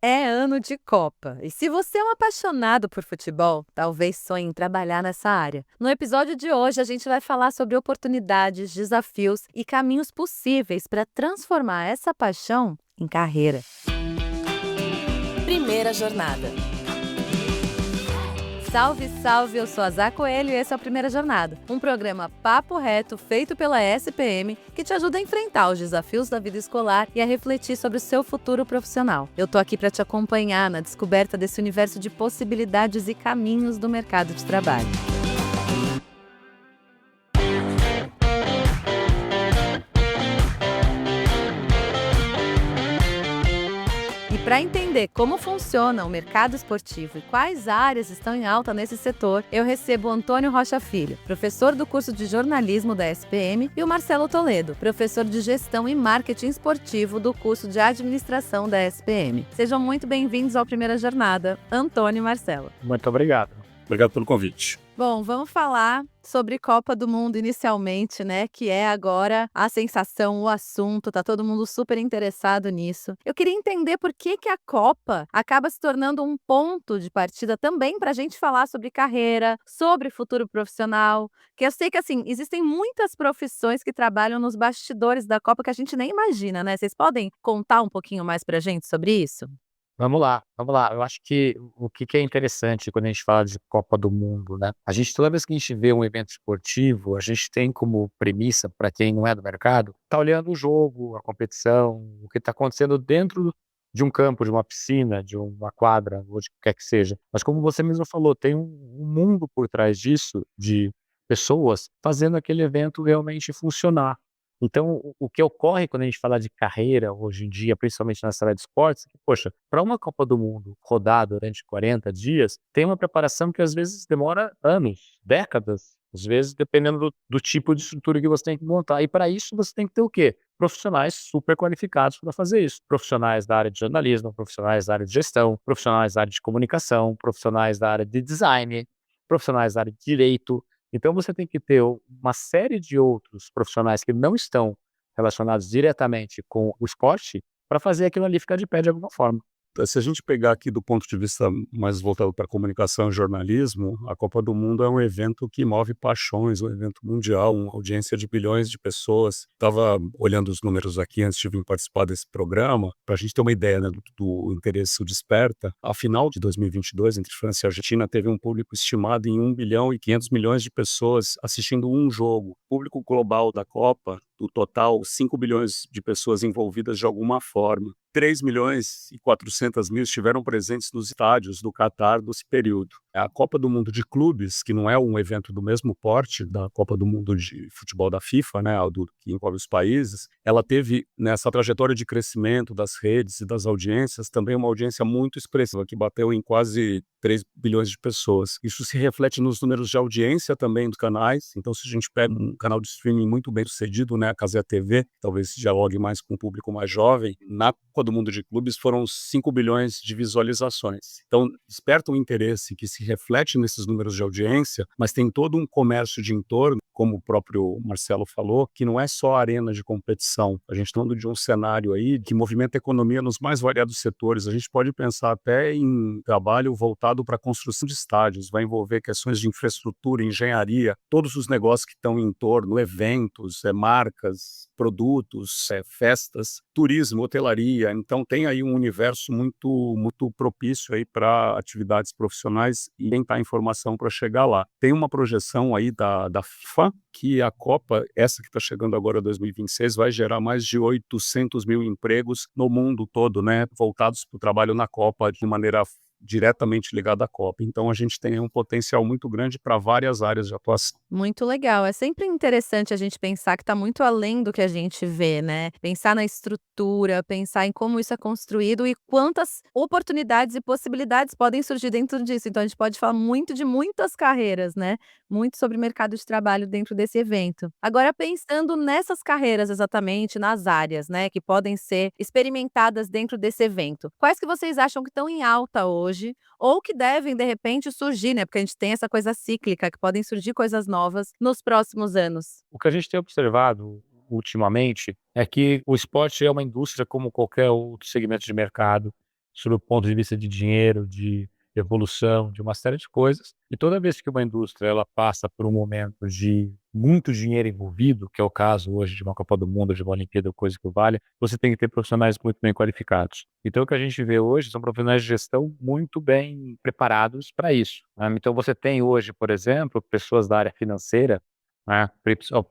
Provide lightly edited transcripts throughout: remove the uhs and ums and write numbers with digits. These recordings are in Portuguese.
É ano de Copa. E se você é um apaixonado por futebol, talvez sonhe em trabalhar nessa área. No episódio de hoje, a gente vai falar sobre oportunidades, desafios e caminhos possíveis para transformar essa paixão em carreira. Primeira jornada. Salve, salve! Eu sou a Zá Coelho e esse é o Primeira Jornada, um programa papo reto feito pela SPM que te ajuda a enfrentar os desafios da vida escolar e a refletir sobre o seu futuro profissional. Eu tô aqui para te acompanhar na descoberta desse universo de possibilidades e caminhos do mercado de trabalho. E para entender como funciona o mercado esportivo e quais áreas estão em alta nesse setor, eu recebo o Antônio Rocha Filho, professor do curso de jornalismo da SPM, e o Marcelo Toledo, professor de gestão e marketing esportivo do curso de administração da SPM. Sejam muito bem-vindos ao Primeira Jornada, Antônio e Marcelo. Muito obrigado. Obrigado pelo convite. Bom, vamos falar sobre Copa do Mundo inicialmente, né? Que é agora a sensação, o assunto, tá todo mundo super interessado nisso. Eu queria entender por que a Copa acaba se tornando um ponto de partida também para a gente falar sobre carreira, sobre futuro profissional. Que eu sei que, assim, existem muitas profissões que trabalham nos bastidores da Copa que a gente nem imagina, né? Vocês podem contar um pouquinho mais pra gente sobre isso? Vamos lá, vamos lá. Eu acho que o que é interessante quando a gente fala de Copa do Mundo, né? A gente, toda vez que a gente vê um evento esportivo, a gente tem como premissa, para quem não é do mercado, tá olhando o jogo, a competição, o que está acontecendo dentro de um campo, de uma piscina, de uma quadra, ou de o que quer que seja. Mas como você mesmo falou, tem um mundo por trás disso, de pessoas fazendo aquele evento realmente funcionar. Então, o que ocorre quando a gente fala de carreira hoje em dia, principalmente nessa área de esportes, é que, poxa, para uma Copa do Mundo rodar durante 40 dias, tem uma preparação que às vezes demora anos, décadas, às vezes dependendo do tipo de estrutura que você tem que montar. E para isso você tem que ter o quê? Profissionais super qualificados para fazer isso. Profissionais da área de jornalismo, profissionais da área de gestão, profissionais da área de comunicação, profissionais da área de design, profissionais da área de direito. Então você tem que ter uma série de outros profissionais que não estão relacionados diretamente com o esporte, para fazer aquilo ali ficar de pé de alguma forma. Se a gente pegar aqui do ponto de vista mais voltado para comunicação e jornalismo, a Copa do Mundo é um evento que move paixões, um evento mundial, uma audiência de bilhões de pessoas. Estava olhando os números aqui antes de vir participar desse programa, para a gente ter uma ideia, né, do interesse desperta. A final de 2022, entre França e Argentina, teve um público estimado em 1 bilhão e 500 milhões de pessoas assistindo um jogo. O público global da Copa, do total, 5 bilhões de pessoas envolvidas de alguma forma. 3 milhões e 400 mil estiveram presentes nos estádios do Catar nesse período. A Copa do Mundo de Clubes, que não é um evento do mesmo porte da Copa do Mundo de futebol da FIFA, né, que envolve os países, ela teve, nessa trajetória de crescimento das redes e das audiências, também uma audiência muito expressiva, que bateu em quase 3 bilhões de pessoas. Isso se reflete nos números de audiência também dos canais. Então, se a gente pega um canal de streaming muito bem sucedido, né, a Cazé TV, talvez dialogue mais com o público mais jovem, na Copa do Mundo de Clubes foram 5 bilhões de visualizações. Então, desperta um interesse que se reflete nesses números de audiência, mas tem todo um comércio de entorno, como o próprio Marcelo falou, que não é só arena de competição. A gente está falando de um cenário aí que movimenta a economia nos mais variados setores. A gente pode pensar até em trabalho voltado para a construção de estádios, vai envolver questões de infraestrutura, engenharia, todos os negócios que estão em torno, eventos, marcas, produtos, festas, turismo, hotelaria. Então tem aí um universo muito propício aí para atividades profissionais e tentar informação para chegar lá. Tem uma projeção aí da FIFA que a Copa, essa que está chegando agora 2026, vai gerar mais de 800 mil empregos no mundo todo, né, voltados para o trabalho na Copa de maneira diretamente ligada à Copa. Então a gente tem um potencial muito grande para várias áreas de atuação. Muito legal. É sempre interessante a gente pensar que está muito além do que a gente vê, né? Pensar na estrutura, pensar em como isso é construído e quantas oportunidades e possibilidades podem surgir dentro disso. Então, a gente pode falar muito de muitas carreiras, né? Muito sobre mercado de trabalho dentro desse evento. Agora, pensando nessas carreiras exatamente, nas áreas, né, que podem ser experimentadas dentro desse evento, quais que vocês acham que estão em alta hoje ou que devem, de repente, surgir, né? Porque a gente tem essa coisa cíclica, que podem surgir coisas novas nos próximos anos. O que a gente tem observado ultimamente é que o esporte é uma indústria como qualquer outro segmento de mercado, sob o ponto de vista de dinheiro, de evolução, de uma série de coisas. E toda vez que uma indústria ela passa por um momento de muito dinheiro envolvido, que é o caso hoje de uma Copa do Mundo, de uma Olimpíada, coisa que vale, você tem que ter profissionais muito bem qualificados. Então, o que a gente vê hoje são profissionais de gestão muito bem preparados para isso, né? Então, você tem hoje, por exemplo, pessoas da área financeira, né?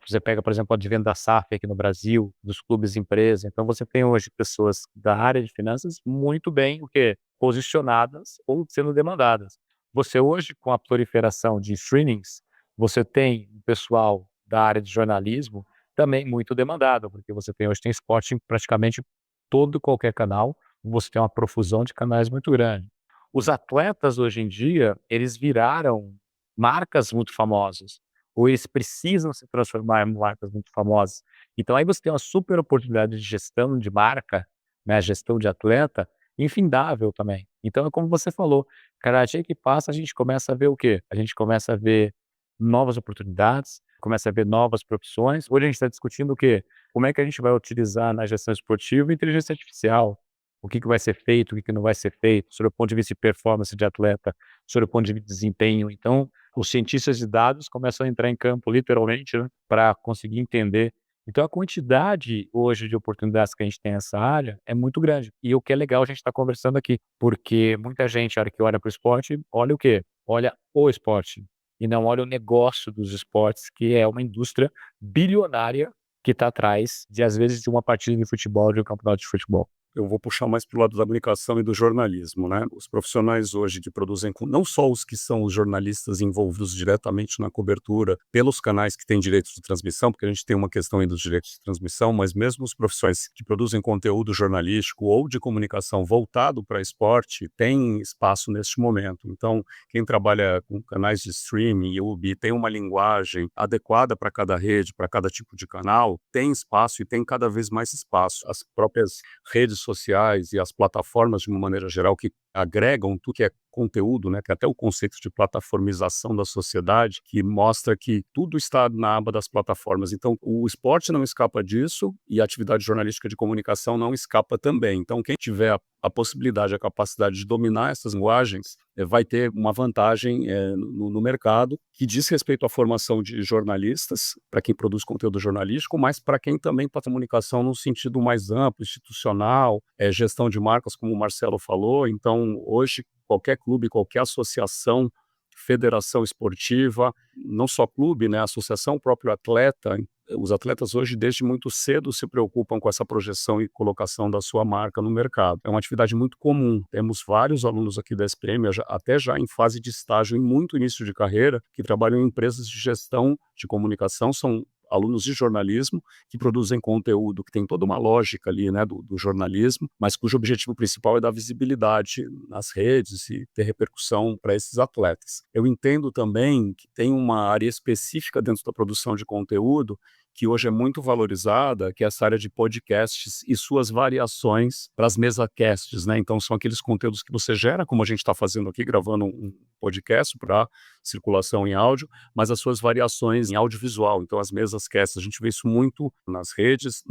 Você pega, por exemplo, o advento da SAF aqui no Brasil, dos clubes empresa. Então, você tem hoje pessoas da área de finanças muito bem, o quê? Posicionadas ou sendo demandadas. Você hoje, com a proliferação de streamings, você tem um pessoal da área de jornalismo também muito demandado, porque você tem esporte em praticamente todo e qualquer canal, você tem uma profusão de canais muito grande. Os atletas hoje em dia, eles viraram marcas muito famosas, ou eles precisam se transformar em marcas muito famosas. Então aí você tem uma super oportunidade de gestão de marca, né, gestão de atleta, infindável também. Então é como você falou, cada dia que passa a gente começa a ver o quê? A gente começa a ver novas oportunidades, começa a ver novas profissões. Hoje a gente está discutindo o quê? Como é que a gente vai utilizar na gestão esportiva inteligência artificial? O que vai ser feito, o que não vai ser feito, sobre o ponto de vista de performance de atleta, sobre o ponto de vista de desempenho. Então, os cientistas de dados começam a entrar em campo, literalmente, né, para conseguir entender. Então, a quantidade hoje de oportunidades que a gente tem nessa área é muito grande. E o que é legal a gente estar conversando aqui, porque muita gente, a hora que olha para o esporte, olha o quê? Olha o esporte e não olha o negócio dos esportes, que é uma indústria bilionária que está atrás de, às vezes, de uma partida de futebol, de um campeonato de futebol. Eu vou puxar mais para o lado da comunicação e do jornalismo, né? Os profissionais hoje que produzem, não só os que são os jornalistas envolvidos diretamente na cobertura pelos canais que têm direitos de transmissão, porque a gente tem uma questão aí dos direitos de transmissão, mas mesmo os profissionais que produzem conteúdo jornalístico ou de comunicação voltado para esporte têm espaço neste momento. Então, quem trabalha com canais de streaming, YouTube, tem uma linguagem adequada para cada rede, para cada tipo de canal, tem espaço e tem cada vez mais espaço. As próprias redes sociais e as plataformas, de uma maneira geral, que agregam tudo que é conteúdo, né, que é até o conceito de plataformização da sociedade, que mostra que tudo está na aba das plataformas. Então, o esporte não escapa disso e a atividade jornalística de comunicação não escapa também. Então, quem tiver a possibilidade, a capacidade de dominar essas linguagens, vai ter uma vantagem no mercado, que diz respeito à formação de jornalistas, para quem produz conteúdo jornalístico, mas para quem também para a comunicação num sentido mais amplo, institucional, gestão de marcas, como o Marcelo falou. Então, hoje, qualquer clube, qualquer associação, federação esportiva, não só clube, né, associação, o próprio atleta, os atletas hoje, desde muito cedo, se preocupam com essa projeção e colocação da sua marca no mercado. É uma atividade muito comum. Temos vários alunos aqui da SPM, até já em fase de estágio, em muito início de carreira, que trabalham em empresas de gestão de comunicação, são alunos de jornalismo que produzem conteúdo que tem toda uma lógica ali, né, do jornalismo, mas cujo objetivo principal é dar visibilidade nas redes e ter repercussão para esses atletas. Eu entendo também que tem uma área específica dentro da produção de conteúdo que hoje é muito valorizada, que é essa área de podcasts e suas variações para as mesacasts, né? Então, são aqueles conteúdos que você gera, como a gente está fazendo aqui, gravando um podcast para circulação em áudio, mas as suas variações em audiovisual. Então, as mesas casts, a gente vê isso muito nas redes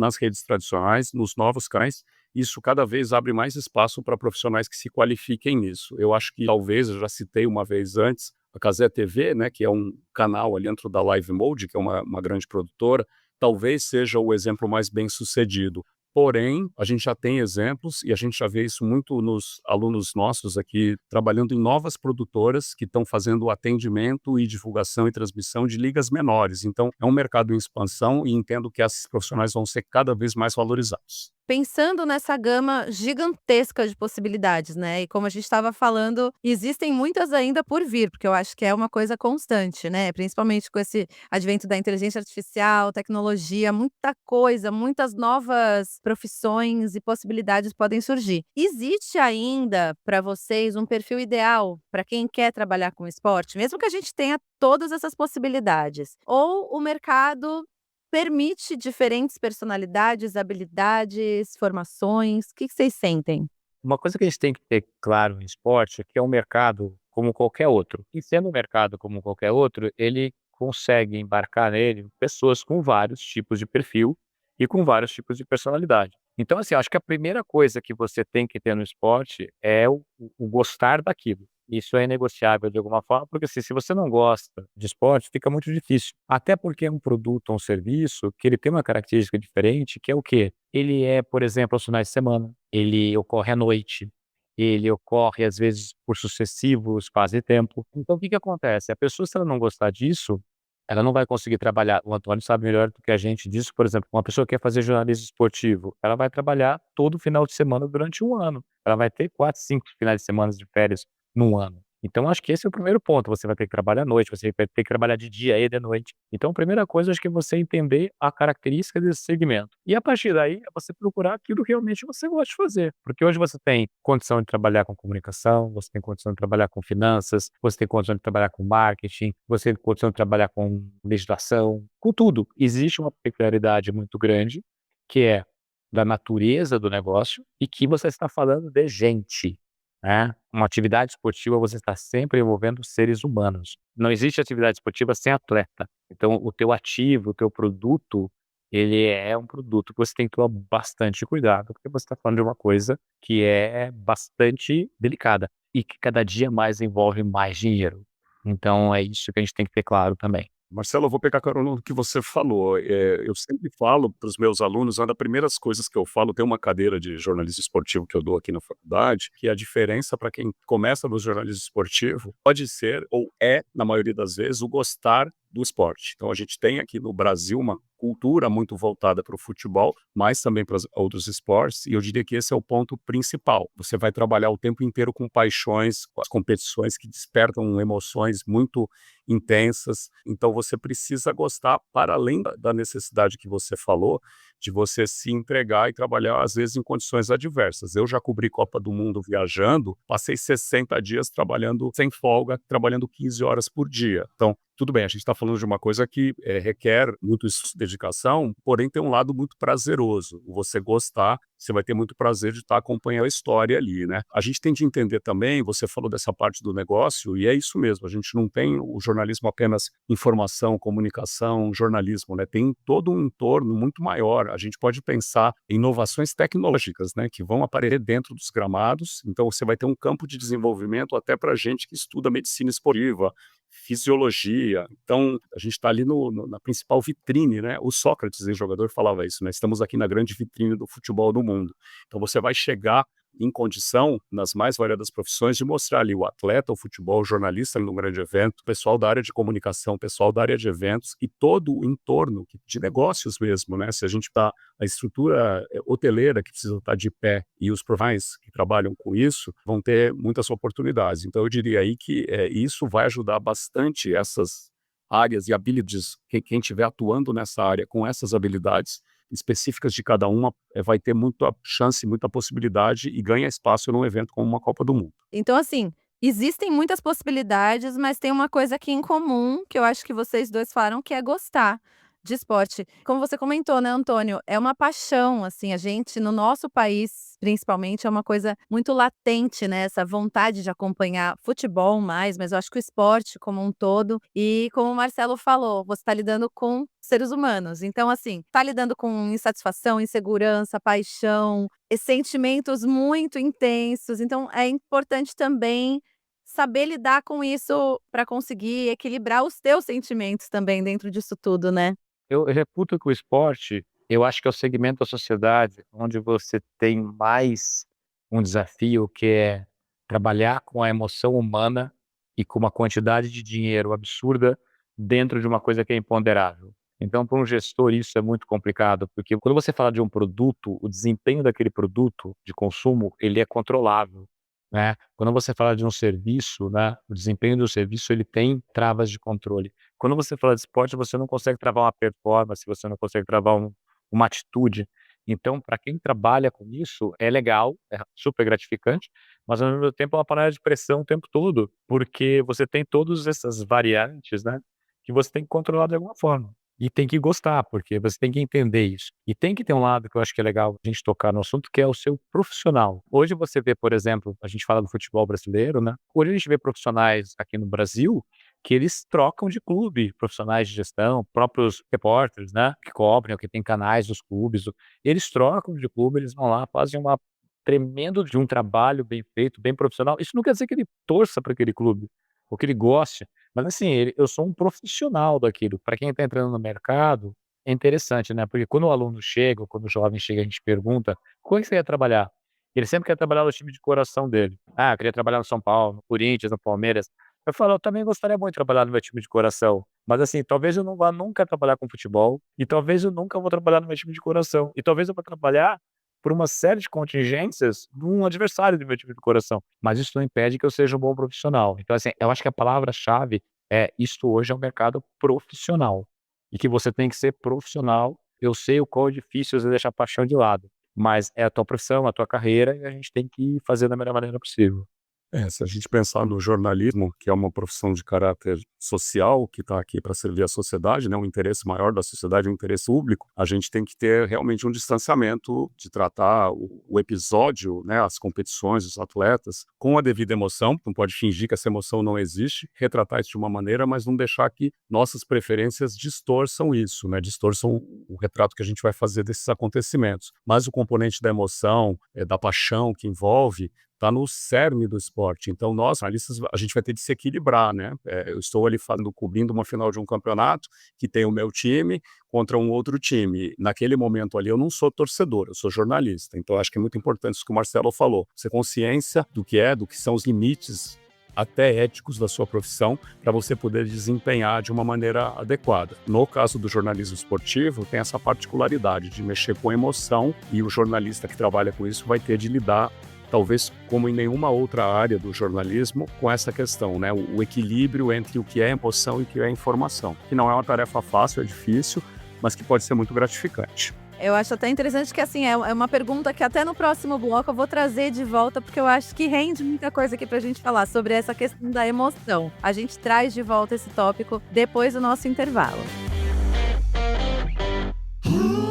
tradicionais, nos novos canais. Isso cada vez abre mais espaço para profissionais que se qualifiquem nisso. Eu acho que talvez, eu já citei uma vez antes, a Cazé TV, né, que é um canal ali dentro da Live Mode, que é uma grande produtora, talvez seja o exemplo mais bem sucedido. Porém, a gente já tem exemplos e a gente já vê isso muito nos alunos nossos aqui trabalhando em novas produtoras que estão fazendo atendimento e divulgação e transmissão de ligas menores. Então, é um mercado em expansão e entendo que esses profissionais vão ser cada vez mais valorizados. Pensando nessa gama gigantesca de possibilidades, né, e como a gente estava falando, existem muitas ainda por vir, porque eu acho que é uma coisa constante, né, principalmente com esse advento da inteligência artificial, tecnologia, muita coisa, muitas novas profissões e possibilidades podem surgir. Existe ainda para vocês um perfil ideal para quem quer trabalhar com esporte, mesmo que a gente tenha todas essas possibilidades? Ou o mercado permite diferentes personalidades, habilidades, formações? O que que vocês sentem? Uma coisa que a gente tem que ter claro no esporte é que é um mercado como qualquer outro. E sendo um mercado como qualquer outro, ele consegue embarcar nele pessoas com vários tipos de perfil e com vários tipos de personalidade. Então, assim, eu acho que a primeira coisa que você tem que ter no esporte é o gostar daquilo. Isso é inegociável de alguma forma, porque assim, se você não gosta de esporte, fica muito difícil. Até porque é um produto ou um serviço que ele tem uma característica diferente, que é o quê? Ele é, por exemplo, aos finais de semana, ele ocorre à noite, ele ocorre às vezes por sucessivos espaço-tempo. Então, o que que acontece? A pessoa, se ela não gostar disso, ela não vai conseguir trabalhar. O Antônio sabe melhor do que a gente disso, por exemplo, uma pessoa que quer fazer jornalismo esportivo, ela vai trabalhar todo final de semana durante um ano. Ela vai ter 4, 5 finais de semana de férias num ano. Então, acho que esse é o primeiro ponto. Você vai ter que trabalhar à noite, você vai ter que trabalhar de dia e de noite. Então, a primeira coisa, acho que é você entender a característica desse segmento. E a partir daí, é você procurar aquilo que realmente você gosta de fazer. Porque hoje você tem condição de trabalhar com comunicação, você tem condição de trabalhar com finanças, você tem condição de trabalhar com marketing, você tem condição de trabalhar com legislação, com tudo. Existe uma peculiaridade muito grande, que é da natureza do negócio e que você está falando de gente, né? Uma atividade esportiva, você está sempre envolvendo seres humanos. Não existe atividade esportiva sem atleta. Então, o teu ativo, o teu produto, ele é um produto que você tem que tomar bastante cuidado, porque você está falando de uma coisa que é bastante delicada e que cada dia mais envolve mais dinheiro. Então, é isso que a gente tem que ter claro também. Marcelo, eu vou pegar carona no que você falou. Eu sempre falo para os meus alunos, uma das primeiras coisas que eu falo, tem uma cadeira de jornalismo esportivo que eu dou aqui na faculdade, que a diferença para quem começa no jornalismo esportivo pode ser, ou é, na maioria das vezes, o gostar do esporte. Então, a gente tem aqui no Brasil uma cultura muito voltada para o futebol, mas também para os outros esportes, e eu diria que esse é o ponto principal. Você vai trabalhar o tempo inteiro com paixões, com as competições que despertam emoções muito intensas, então você precisa gostar para além da necessidade que você falou, de você se entregar e trabalhar, às vezes, em condições adversas. Eu já cobri Copa do Mundo viajando, passei 60 dias trabalhando sem folga, trabalhando 15 horas por dia. Então, tudo bem, a gente está falando de uma coisa que requer muito dedicação, porém tem um lado muito prazeroso. Você gostar, você vai ter muito prazer de estar acompanhando a história ali, né? A gente tem de entender também, você falou dessa parte do negócio, e é isso mesmo, a gente não tem o jornalismo apenas informação, comunicação, jornalismo, né? Tem todo um entorno muito maior. A gente pode pensar em inovações tecnológicas, né, que vão aparecer dentro dos gramados, então você vai ter um campo de desenvolvimento até para gente que estuda medicina esportiva, fisiologia. Então, a gente está ali na principal vitrine, né? O Sócrates, ex-jogador, falava isso, né? Estamos aqui na grande vitrine do futebol do mundo. Então, você vai chegar em condição, nas mais variadas profissões, de mostrar ali o atleta, o futebol, o jornalista num grande evento, o pessoal da área de comunicação, o pessoal da área de eventos e todo o entorno de negócios mesmo, né? Se a gente está a estrutura hoteleira que precisa estar de pé e os profissionais que trabalham com isso vão ter muitas oportunidades. Então, eu diria aí que isso vai ajudar bastante essas áreas e habilidades, quem estiver atuando nessa área com essas habilidades específicas de cada uma, vai ter muita chance, muita possibilidade e ganha espaço num evento como uma Copa do Mundo. Então, assim, existem muitas possibilidades, mas tem uma coisa aqui em comum, que eu acho que vocês 2 falaram, que é gostar de esporte. Como você comentou, né, Antônio, é uma paixão, assim, a gente no nosso país, principalmente, é uma coisa muito latente, né, essa vontade de acompanhar futebol mais, mas eu acho que o esporte como um todo e como o Marcelo falou, você está lidando com seres humanos, então, assim, está lidando com insatisfação, insegurança, paixão, e sentimentos muito intensos, então é importante também saber lidar com isso para conseguir equilibrar os teus sentimentos também dentro disso tudo, né. Eu reputo que o esporte, eu acho que é o segmento da sociedade onde você tem mais um desafio, que é trabalhar com a emoção humana e com uma quantidade de dinheiro absurda dentro de uma coisa que é imponderável. Então, para um gestor, isso é muito complicado, porque quando você fala de um produto, o desempenho daquele produto de consumo, ele é controlável, né? Quando você fala de um serviço, né, o desempenho do serviço, ele tem travas de controle. Quando você fala de esporte, você não consegue travar uma performance, você não consegue travar uma atitude. Então, para quem trabalha com isso, é legal, é super gratificante, mas ao mesmo tempo é uma panela de pressão o tempo todo, porque você tem todas essas variantes, né, que você tem que controlar de alguma forma. E tem que gostar, porque você tem que entender isso. E tem que ter um lado que eu acho que é legal a gente tocar no assunto, que é o seu profissional. Hoje você vê, por exemplo, a gente fala do futebol brasileiro, né? Hoje a gente vê profissionais aqui no Brasil que eles trocam de clube, profissionais de gestão, próprios repórteres, né, que cobrem ou que tem canais dos clubes, eles trocam de clube, eles vão lá, fazem uma tremendo de um trabalho bem feito, bem profissional. Isso não quer dizer que ele torça para aquele clube, ou que ele goste, mas assim, eu sou um profissional daquilo. Para quem está entrando no mercado, é interessante, né, porque quando o aluno chega, ou quando o jovem chega, a gente pergunta: "Como é que você quer trabalhar?" Ele sempre quer trabalhar no time de coração dele. "Ah, eu queria trabalhar no São Paulo, no Corinthians, no Palmeiras." Eu falo: "Eu também gostaria muito de trabalhar no meu time de coração, mas assim, talvez eu não vá nunca trabalhar com futebol, e talvez eu nunca vou trabalhar no meu time de coração, e talvez eu vou trabalhar por uma série de contingências de um adversário do meu time de coração, mas isso não impede que eu seja um bom profissional." Então assim, eu acho que a palavra-chave é: isto hoje é um mercado profissional, e que você tem que ser profissional. Eu sei o quão é difícil você deixar a paixão de lado, mas é a tua profissão, a tua carreira, e a gente tem que fazer da melhor maneira possível. Se a gente pensar no jornalismo, que é uma profissão de caráter social, que está aqui para servir a sociedade, né, o interesse maior da sociedade, o interesse público, a gente tem que ter realmente um distanciamento de tratar o episódio, né, as competições, os atletas, com a devida emoção. Não pode fingir que essa emoção não existe, retratar isso de uma maneira, mas não deixar que nossas preferências distorçam isso, né, distorçam o retrato que a gente vai fazer desses acontecimentos. Mas o componente da emoção, da paixão que envolve, está no cerne do esporte. Então, nós, analistas, a gente vai ter de se equilibrar, né? Eu estou ali cobrindo uma final de um campeonato que tem o meu time contra um outro time. Naquele momento ali, eu não sou torcedor, eu sou jornalista. Então, acho que é muito importante isso que o Marcelo falou. Ter consciência do que são os limites até éticos da sua profissão, para você poder desempenhar de uma maneira adequada. No caso do jornalismo esportivo, tem essa particularidade de mexer com emoção, e o jornalista que trabalha com isso vai ter de lidar, talvez como em nenhuma outra área do jornalismo, com essa questão, né? O equilíbrio entre o que é emoção e o que é informação, que não é uma tarefa fácil, é difícil, mas que pode ser muito gratificante. Eu acho até interessante que, assim, é uma pergunta que até no próximo bloco eu vou trazer de volta, porque eu acho que rende muita coisa aqui pra gente falar sobre essa questão da emoção. A gente traz de volta esse tópico depois do nosso intervalo.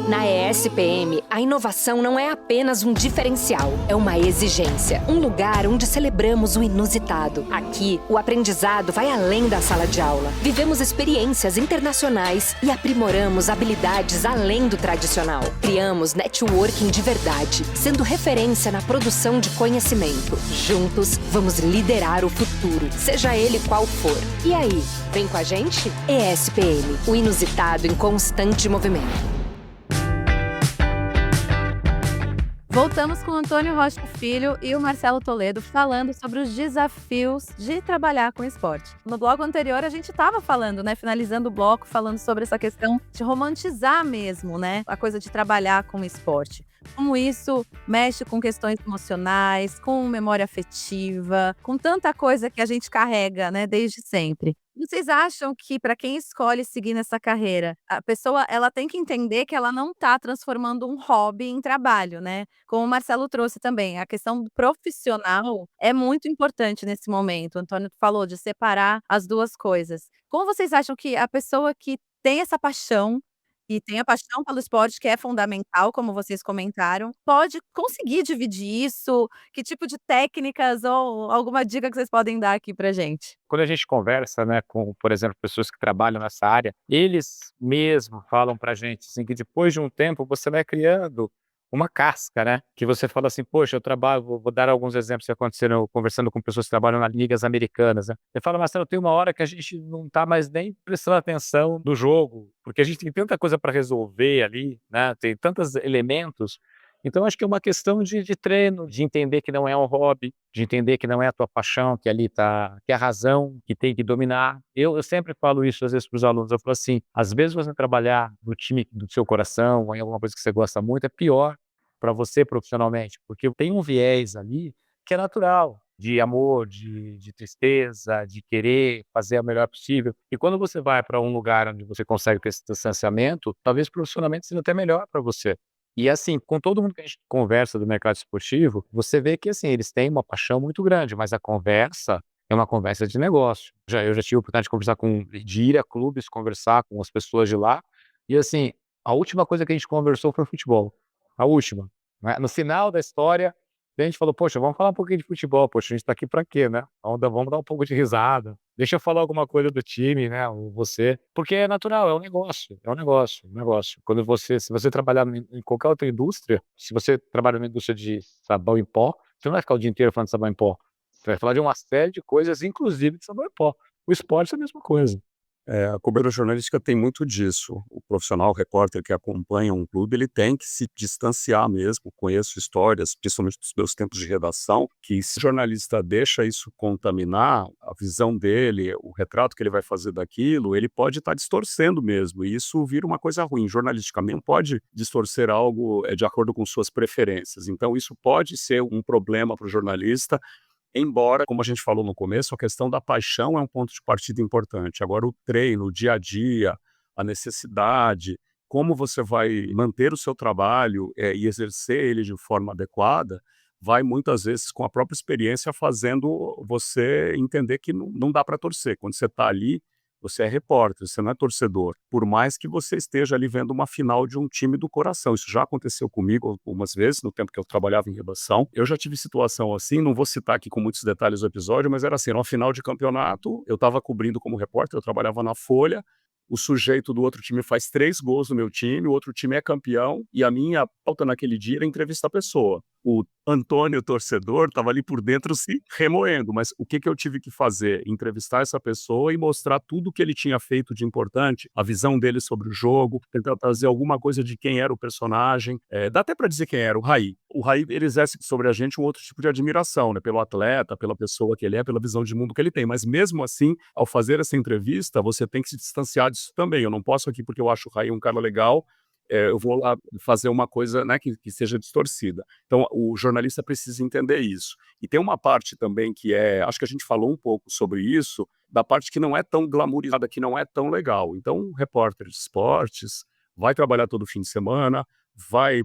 Na ESPM, a inovação não é apenas um diferencial, é uma exigência. Um lugar onde celebramos o inusitado. Aqui, o aprendizado vai além da sala de aula. Vivemos experiências internacionais e aprimoramos habilidades além do tradicional. Criamos networking de verdade, sendo referência na produção de conhecimento. Juntos, vamos liderar o futuro, seja ele qual for. E aí, vem com a gente? ESPM, o inusitado em constante movimento. Voltamos com o Antônio Rocha Filho e o Marcelo Toledo falando sobre os desafios de trabalhar com esporte. No bloco anterior a gente estava falando, né, finalizando o bloco, falando sobre essa questão de romantizar mesmo, né, a coisa de trabalhar com esporte. Como isso mexe com questões emocionais, com memória afetiva, com tanta coisa que a gente carrega, né, desde sempre. Vocês acham que para quem escolhe seguir nessa carreira, a pessoa ela tem que entender que ela não está transformando um hobby em trabalho, né? Como o Marcelo trouxe também, a questão do profissional é muito importante nesse momento. O Antônio falou de separar as duas coisas. Como vocês acham que a pessoa que tem essa paixão e tem a paixão pelo esporte, que é fundamental, como vocês comentaram, pode conseguir dividir isso? Que tipo de técnicas ou alguma dica que vocês podem dar aqui pra gente? Quando a gente conversa, né, com, por exemplo, pessoas que trabalham nessa área, eles mesmo falam pra gente, assim, que depois de um tempo você vai criando uma casca, né, que você fala assim: "Poxa, eu trabalho", vou dar alguns exemplos que aconteceram conversando com pessoas que trabalham nas ligas americanas, né. Você fala: "Marcelo, tem uma hora que a gente não tá mais nem prestando atenção no jogo, porque a gente tem tanta coisa para resolver ali, né, tem tantos elementos." Então acho que é uma questão de treino, de entender que não é um hobby, de entender que não é a tua paixão, que ali tá, que é a razão que tem que dominar. Eu sempre falo isso às vezes para os alunos, eu falo assim: às vezes você trabalhar no time do seu coração ou em alguma coisa que você gosta muito é pior para você profissionalmente, porque tem um viés ali que é natural, de amor, de tristeza, de querer fazer o melhor possível. E quando você vai para um lugar onde você consegue ter esse distanciamento, talvez profissionalmente seja até melhor para você. E assim, com todo mundo que a gente conversa do mercado esportivo, você vê que assim, eles têm uma paixão muito grande, mas a conversa é uma conversa de negócio. Eu já tive a oportunidade de de ir a clubes, conversar com as pessoas de lá, e assim, a última coisa que a gente conversou foi futebol. A última, né? No final da história, Daí a gente falou: "Poxa, vamos falar um pouquinho de futebol, poxa, a gente tá aqui pra quê, né? Vamos dar um pouco de risada. Deixa eu falar alguma coisa do time, né, ou você", porque é natural, é um negócio. Se você trabalhar em qualquer outra indústria, se você trabalha numa indústria de sabão em pó, você não vai ficar o dia inteiro falando de sabão em pó. Você vai falar de uma série de coisas, inclusive de sabão em pó. O esporte é a mesma coisa. A cobertura jornalística tem muito disso. O profissional, o repórter que acompanha um clube, ele tem que se distanciar mesmo. Conheço histórias, principalmente dos meus tempos de redação, que se o jornalista deixa isso contaminar a visão dele, o retrato que ele vai fazer daquilo, ele pode estar distorcendo mesmo, e isso vira uma coisa ruim. Jornalisticamente não pode distorcer algo de acordo com suas preferências. Então isso pode ser um problema para o jornalista. Embora, como a gente falou no começo, a questão da paixão é um ponto de partida importante. Agora, o treino, o dia a dia, a necessidade, como você vai manter o seu trabalho e exercer ele de forma adequada, vai muitas vezes com a própria experiência fazendo você entender que não dá para torcer. Quando você está ali, você é repórter, você não é torcedor. Por mais que você esteja ali vendo uma final de um time do coração. Isso já aconteceu comigo algumas vezes, no tempo que eu trabalhava em redação. Eu já tive situação assim, não vou citar aqui com muitos detalhes o episódio, mas era assim, era uma final de campeonato, eu estava cobrindo como repórter, eu trabalhava na Folha, o sujeito do outro time faz 3 gols no meu time, o outro time é campeão, e a minha pauta naquele dia era entrevistar a pessoa. O Antônio, torcedor, estava ali por dentro se remoendo, mas o que eu tive que fazer? Entrevistar essa pessoa e mostrar tudo o que ele tinha feito de importante, a visão dele sobre o jogo, tentar trazer alguma coisa de quem era o personagem. Dá até para dizer quem era, o Raí. O Raí, ele exerce sobre a gente um outro tipo de admiração, né? Pelo atleta, pela pessoa que ele é, pela visão de mundo que ele tem. Mas mesmo assim, ao fazer essa entrevista, você tem que se distanciar disso também. Eu não posso aqui porque eu acho o Raí um cara legal, eu vou lá fazer uma coisa, né, que seja distorcida. Então, o jornalista precisa entender isso. E tem uma parte também que acho que a gente falou um pouco sobre isso, da parte que não é tão glamourizada, que não é tão legal. Então, o repórter de esportes vai trabalhar todo fim de semana,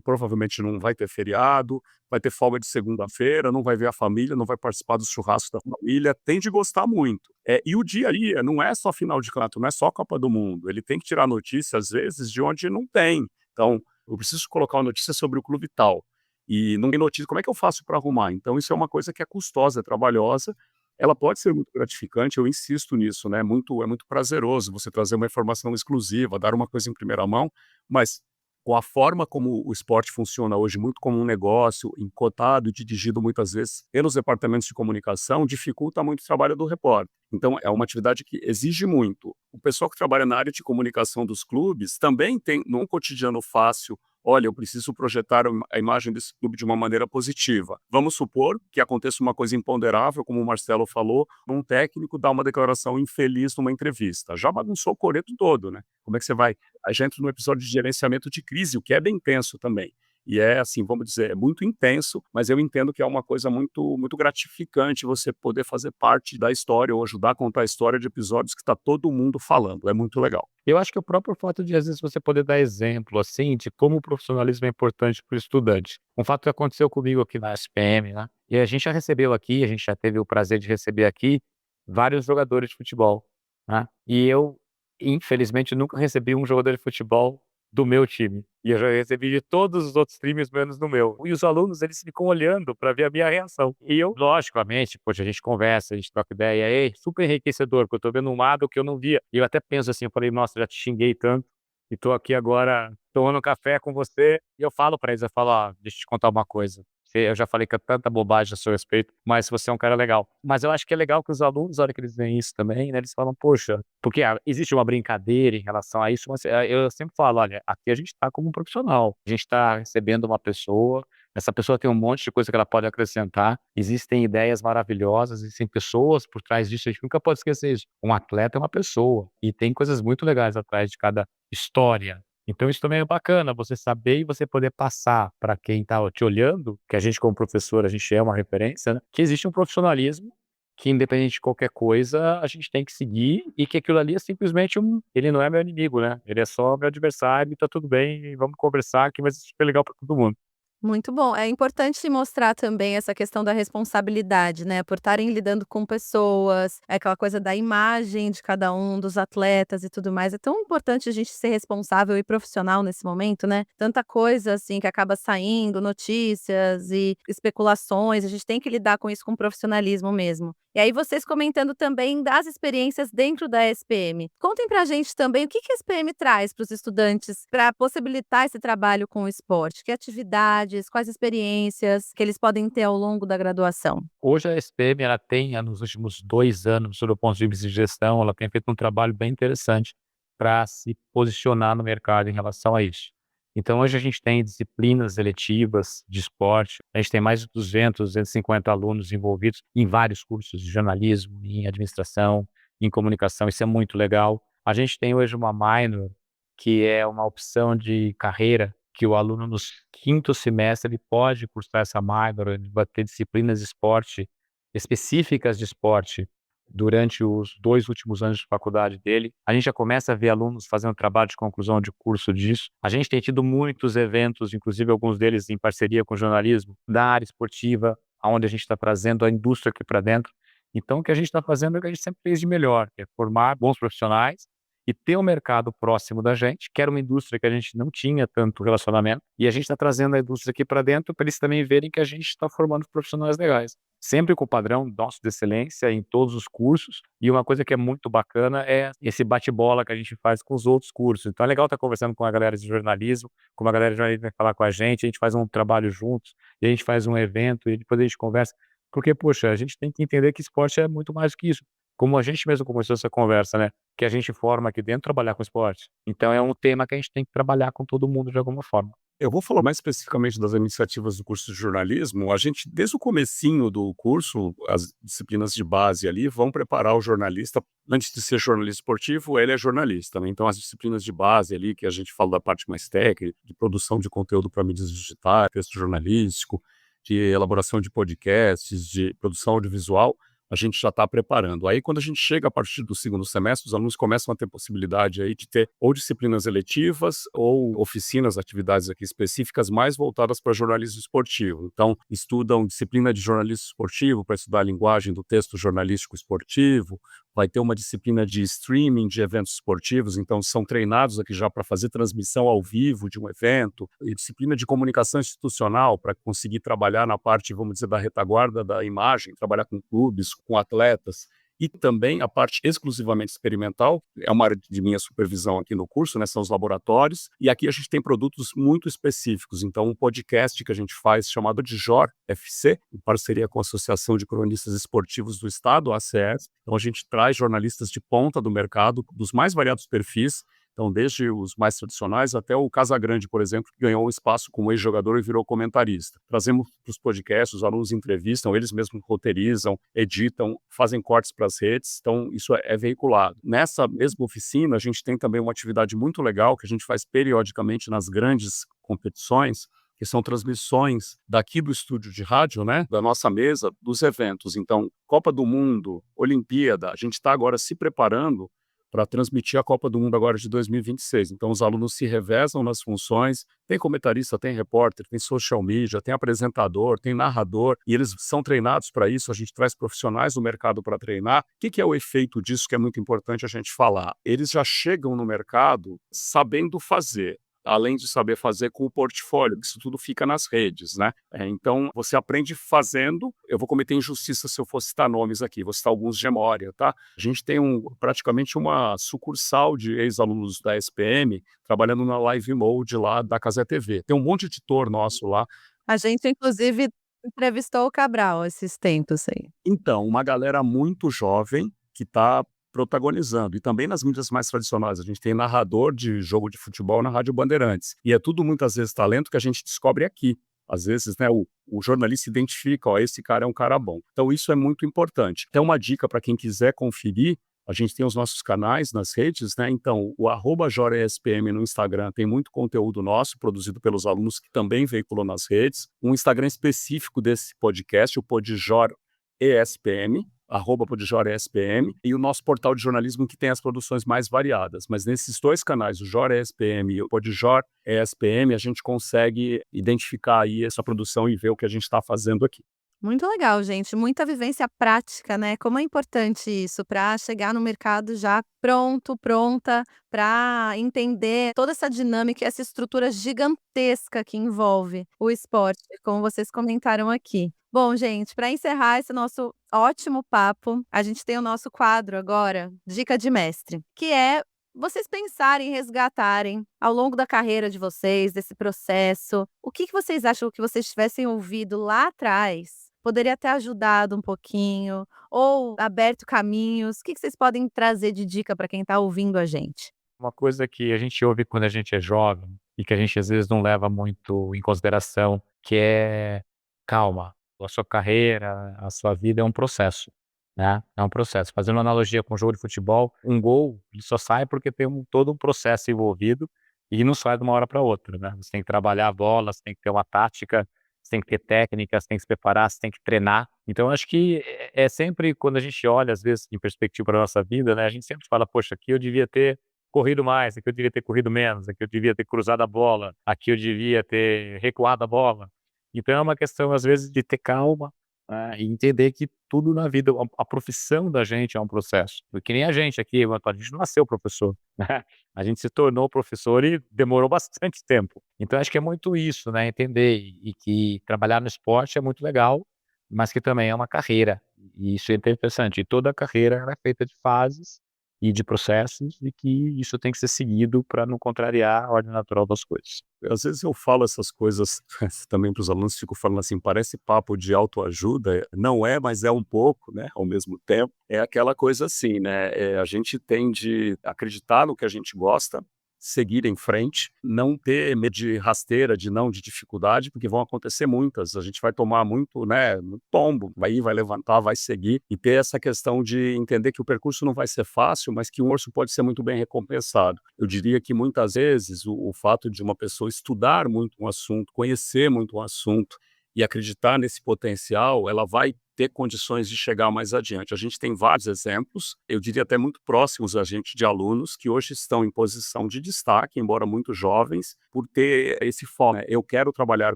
provavelmente não vai ter feriado, vai ter folga de segunda-feira, não vai ver a família, não vai participar dos churrascos da família, tem de gostar muito. E o dia a dia não é só final de campeonato, não é só Copa do Mundo, ele tem que tirar notícia, às vezes, de onde não tem. Então, eu preciso colocar uma notícia sobre o clube tal, e não tem notícia, como é que eu faço para arrumar? Então, isso é uma coisa que é custosa, é trabalhosa, ela pode ser muito gratificante, eu insisto nisso, né? É muito prazeroso você trazer uma informação exclusiva, dar uma coisa em primeira mão, mas com a forma como o esporte funciona hoje, muito como um negócio, cotado e dirigido muitas vezes pelos departamentos de comunicação, dificulta muito o trabalho do repórter. Então, é uma atividade que exige muito. O pessoal que trabalha na área de comunicação dos clubes também tem, num cotidiano fácil, olha, eu preciso projetar a imagem desse clube de uma maneira positiva. Vamos supor que aconteça uma coisa imponderável, como o Marcelo falou, um técnico dá uma declaração infeliz numa entrevista. Já bagunçou o coreto todo, né? Como é que você vai? A gente entra no episódio de gerenciamento de crise, o que é bem tenso também. E assim, vamos dizer, é muito intenso, mas eu entendo que é uma coisa muito, muito gratificante você poder fazer parte da história ou ajudar a contar a história de episódios que está todo mundo falando. É muito legal. Eu acho que o próprio fato de, às vezes, você poder dar exemplo, assim, de como o profissionalismo é importante para o estudante. Um fato que aconteceu comigo aqui na SPM, né? E a gente já recebeu aqui, a gente já teve o prazer de receber aqui vários jogadores de futebol, né? E eu, infelizmente, nunca recebi um jogador de futebol do meu time. E eu já recebi de todos os outros times, menos do meu. E os alunos, eles ficam olhando para ver a minha reação. E eu, logicamente, poxa, a gente conversa, a gente troca ideia, super enriquecedor, porque eu tô vendo um lado que eu não via. E eu até penso assim, eu falei, nossa, já te xinguei tanto, e tô aqui agora tomando café com você. E eu falo para eles, eu falo, ó, deixa eu te contar uma coisa. Eu já falei que é tanta bobagem a seu respeito, mas você é um cara legal. Mas eu acho que é legal que os alunos, na hora que eles veem isso também, né, eles falam, poxa, porque existe uma brincadeira em relação a isso, mas eu sempre falo, olha, aqui a gente está como um profissional, a gente está recebendo uma pessoa, essa pessoa tem um monte de coisa que ela pode acrescentar, existem ideias maravilhosas, existem pessoas por trás disso, a gente nunca pode esquecer isso. Um atleta é uma pessoa, e tem coisas muito legais atrás de cada história. Então isso também é bacana, você saber e você poder passar para quem está te olhando, que a gente como professor, a gente é uma referência, né, que existe um profissionalismo que independente de qualquer coisa, a gente tem que seguir e que aquilo ali é simplesmente ele não é meu inimigo, né, ele é só meu adversário e tá tudo bem, e vamos conversar que vai ser super legal para todo mundo. Muito bom. É importante mostrar também essa questão da responsabilidade, né, por estarem lidando com pessoas, é aquela coisa da imagem de cada um, dos atletas e tudo mais. É tão importante a gente ser responsável e profissional nesse momento, né. Tanta coisa, assim, que acaba saindo, notícias e especulações, a gente tem que lidar com isso com profissionalismo mesmo. E aí vocês comentando também das experiências dentro da SPM. Contem pra gente também o que que a SPM traz para os estudantes para possibilitar esse trabalho com o esporte. Que atividades, quais experiências que eles podem ter ao longo da graduação? Hoje a SPM ela tem, nos últimos 2 anos, sob o ponto de vista de gestão, ela tem feito um trabalho bem interessante para se posicionar no mercado em relação a isso. Então hoje a gente tem disciplinas eletivas de esporte, a gente tem mais de 250 alunos envolvidos em vários cursos de jornalismo, em administração, em comunicação, isso é muito legal. A gente tem hoje uma minor, que é uma opção de carreira, que o aluno no quinto semestre ele pode cursar essa minor, ele vai ter disciplinas de esporte, específicas de esporte, durante os 2 últimos anos de faculdade dele. A gente já começa a ver alunos fazendo trabalho de conclusão de curso disso. A gente tem tido muitos eventos, inclusive alguns deles em parceria com o jornalismo, da área esportiva, aonde a gente está trazendo a indústria aqui para dentro. Então o que a gente está fazendo é o que a gente sempre fez de melhor, que é formar bons profissionais e ter um mercado próximo da gente, que era uma indústria que a gente não tinha tanto relacionamento, e a gente está trazendo a indústria aqui para dentro para eles também verem que a gente está formando profissionais legais. Sempre com o padrão nosso de excelência em todos os cursos, e uma coisa que é muito bacana é esse bate-bola que a gente faz com os outros cursos. Então é legal estar conversando com a galera de jornalismo, como a galera de jornalismo vai falar com a gente faz um trabalho juntos, e a gente faz um evento, e depois a gente conversa. Porque, poxa, a gente tem que entender que esporte é muito mais do que isso. Como a gente mesmo começou essa conversa, né? Que a gente forma aqui dentro trabalhar com esporte. Então é um tema que a gente tem que trabalhar com todo mundo de alguma forma. Eu vou falar mais especificamente das iniciativas do curso de jornalismo. A gente, desde o comecinho do curso, as disciplinas de base ali vão preparar o jornalista. Antes de ser jornalista esportivo, ele é jornalista, né? Então, as disciplinas de base ali, que a gente fala da parte mais técnica, de produção de conteúdo para mídias digitais, texto jornalístico, de elaboração de podcasts, de produção audiovisual, a gente já está preparando. Aí, quando a gente chega a partir do segundo semestre, os alunos começam a ter possibilidade aí de ter ou disciplinas eletivas ou oficinas, atividades aqui específicas mais voltadas para jornalismo esportivo. Então, estudam disciplina de jornalismo esportivo para estudar a linguagem do texto jornalístico esportivo, vai ter uma disciplina de streaming de eventos esportivos, então são treinados aqui já para fazer transmissão ao vivo de um evento, e disciplina de comunicação institucional para conseguir trabalhar na parte, vamos dizer, da retaguarda da imagem, trabalhar com clubes, com atletas, e também a parte exclusivamente experimental, é uma área de minha supervisão aqui no curso, né, são os laboratórios, e aqui a gente tem produtos muito específicos, então um podcast que a gente faz chamado de JOR FC, em parceria com a Associação de Cronistas Esportivos do Estado, a ACES, então a gente traz jornalistas de ponta do mercado, dos mais variados perfis, então desde os mais tradicionais até o Casagrande, por exemplo, que ganhou um espaço como ex-jogador e virou comentarista. Trazemos para os podcasts, os alunos entrevistam, eles mesmos roteirizam, editam, fazem cortes para as redes, então isso é veiculado. Nessa mesma oficina, a gente tem também uma atividade muito legal que a gente faz periodicamente nas grandes competições, que são transmissões daqui do estúdio de rádio, né, da nossa mesa, dos eventos. Então, Copa do Mundo, Olimpíada, a gente está agora se preparando para transmitir a Copa do Mundo agora de 2026. Então, os alunos se revezam nas funções, tem comentarista, tem repórter, tem social media, tem apresentador, tem narrador, e eles são treinados para isso, a gente traz profissionais do mercado para treinar. O que é o efeito disso que é muito importante a gente falar? Eles já chegam no mercado sabendo fazer, além de saber fazer com o portfólio, que isso tudo fica nas redes, né? Então, você aprende fazendo. Eu vou cometer injustiça se eu for citar nomes aqui, vou citar alguns de memória, tá? A gente tem praticamente uma sucursal de ex-alunos da SPM trabalhando na Live Mode lá da Cazé TV. Tem um monte de editor nosso lá. A gente inclusive entrevistou o Cabral esses tempos aí. Então, uma galera muito jovem que está protagonizando. E também nas mídias mais tradicionais. A gente tem narrador de jogo de futebol na Rádio Bandeirantes. E é tudo, muitas vezes, talento que a gente descobre aqui. Às vezes, né, o jornalista identifica, ó, esse cara é um cara bom. Então, isso é muito importante. Então, uma dica para quem quiser conferir, a gente tem os nossos canais nas redes, né? Então, o @JorESPM no Instagram tem muito conteúdo nosso, produzido pelos alunos que também veiculou nas redes. Um Instagram específico desse podcast, o Podjor ESPM, @PodJorESPM, e o nosso portal de jornalismo que tem as produções mais variadas. Mas nesses 2 canais, o Jor ESPM e o Podjor ESPM, a gente consegue identificar aí essa produção e ver o que a gente está fazendo aqui. Muito legal, gente. Muita vivência prática, né? Como é importante isso para chegar no mercado já pronto, pronta, para entender toda essa dinâmica e essa estrutura gigantesca que envolve o esporte, como vocês comentaram aqui. Bom, gente, para encerrar esse nosso ótimo papo, a gente tem o nosso quadro agora, Dica de Mestre, que é vocês pensarem, resgatarem ao longo da carreira de vocês, desse processo, o que vocês acham que vocês tivessem ouvido lá atrás poderia ter ajudado um pouquinho ou aberto caminhos. O que vocês podem trazer de dica para quem está ouvindo a gente? Uma coisa que a gente ouve quando a gente é jovem e que a gente às vezes não leva muito em consideração, que é calma, a sua carreira, a sua vida é um processo, né? É um processo. Fazendo uma analogia com o jogo de futebol, um gol ele só sai porque tem todo um processo envolvido e não sai de uma hora para outra, né? Você tem que trabalhar a bola, você tem que ter uma tática, você tem que ter técnica, você tem que se preparar, você tem que treinar. Então, acho que é sempre quando a gente olha, às vezes, em perspectiva para a nossa vida, né? A gente sempre fala, poxa, aqui eu devia ter corrido mais, aqui eu devia ter corrido menos, aqui eu devia ter cruzado a bola, aqui eu devia ter recuado a bola. Então, é uma questão, às vezes, de ter calma, né, e entender que tudo na vida, a profissão da gente é um processo. Que nem a gente aqui, a gente não nasceu professor, né? A gente se tornou professor e demorou bastante tempo. Então, acho que é muito isso, né? Entender e que trabalhar no esporte é muito legal, mas que também é uma carreira. E isso é interessante. E toda a carreira ela é feita de fases e de processos e que isso tem que ser seguido para não contrariar a ordem natural das coisas. Às vezes eu falo essas coisas também para os alunos, fico falando assim, parece papo de autoajuda, não é, mas é um pouco, né, ao mesmo tempo. É aquela coisa assim, né, a gente tem de acreditar no que a gente gosta, seguir em frente, não ter medo de rasteira, de dificuldade, porque vão acontecer muitas, a gente vai tomar muito, né, muito tombo, vai levantar, vai seguir, e ter essa questão de entender que o percurso não vai ser fácil, mas que o esforço pode ser muito bem recompensado. Eu diria que muitas vezes o fato de uma pessoa estudar muito um assunto, conhecer muito um assunto e acreditar nesse potencial, ela vai ter condições de chegar mais adiante. A gente tem vários exemplos, eu diria até muito próximos a gente, de alunos que hoje estão em posição de destaque, embora muito jovens, por ter esse foco, né? Eu quero trabalhar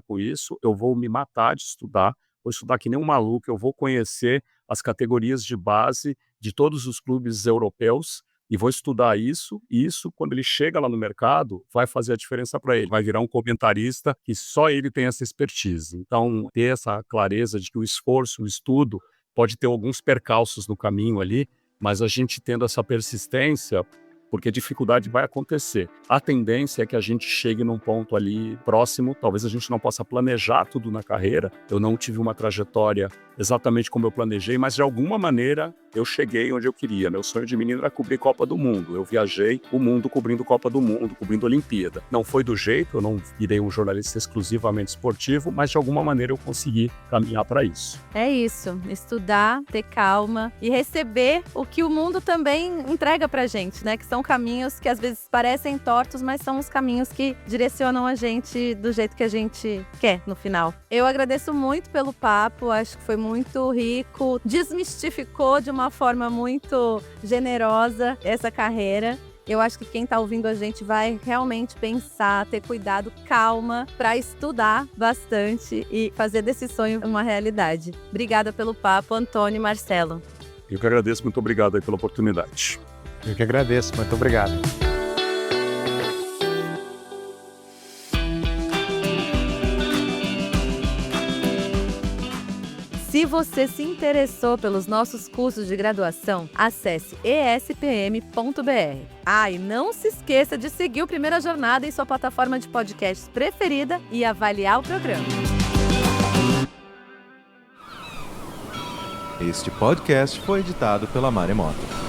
com isso, eu vou me matar de estudar, vou estudar que nem um maluco, eu vou conhecer as categorias de base de todos os clubes europeus, e vou estudar isso, e isso, quando ele chega lá no mercado, vai fazer a diferença para ele. Vai virar um comentarista que só ele tem essa expertise. Então, ter essa clareza de que o esforço, o estudo, pode ter alguns percalços no caminho ali, mas a gente tendo essa persistência, porque dificuldade vai acontecer. A tendência é que a gente chegue num ponto ali próximo, talvez a gente não possa planejar tudo na carreira, eu não tive uma trajetória exatamente como eu planejei, mas de alguma maneira eu cheguei onde eu queria. Meu sonho de menino era cobrir Copa do Mundo, eu viajei o mundo cobrindo Copa do Mundo, cobrindo Olimpíada. Não foi do jeito, eu não virei um jornalista exclusivamente esportivo, mas de alguma maneira eu consegui caminhar para isso. É isso, estudar, ter calma e receber o que o mundo também entrega pra gente, né? Que são caminhos que às vezes parecem tortos, mas são os caminhos que direcionam a gente do jeito que a gente quer no final. Eu agradeço muito pelo papo, acho que foi muito rico, desmistificou de uma forma muito generosa essa carreira. Eu acho que quem está ouvindo a gente vai realmente pensar, ter cuidado, calma, para estudar bastante e fazer desse sonho uma realidade. Obrigada pelo papo, Antônio e Marcelo. Eu que agradeço, muito obrigado aí pela oportunidade. Eu que agradeço, muito obrigado. Se você se interessou pelos nossos cursos de graduação, acesse espm.br. E não se esqueça de seguir o Primeira Jornada em sua plataforma de podcasts preferida e avaliar o programa. Este podcast foi editado pela Maremoto.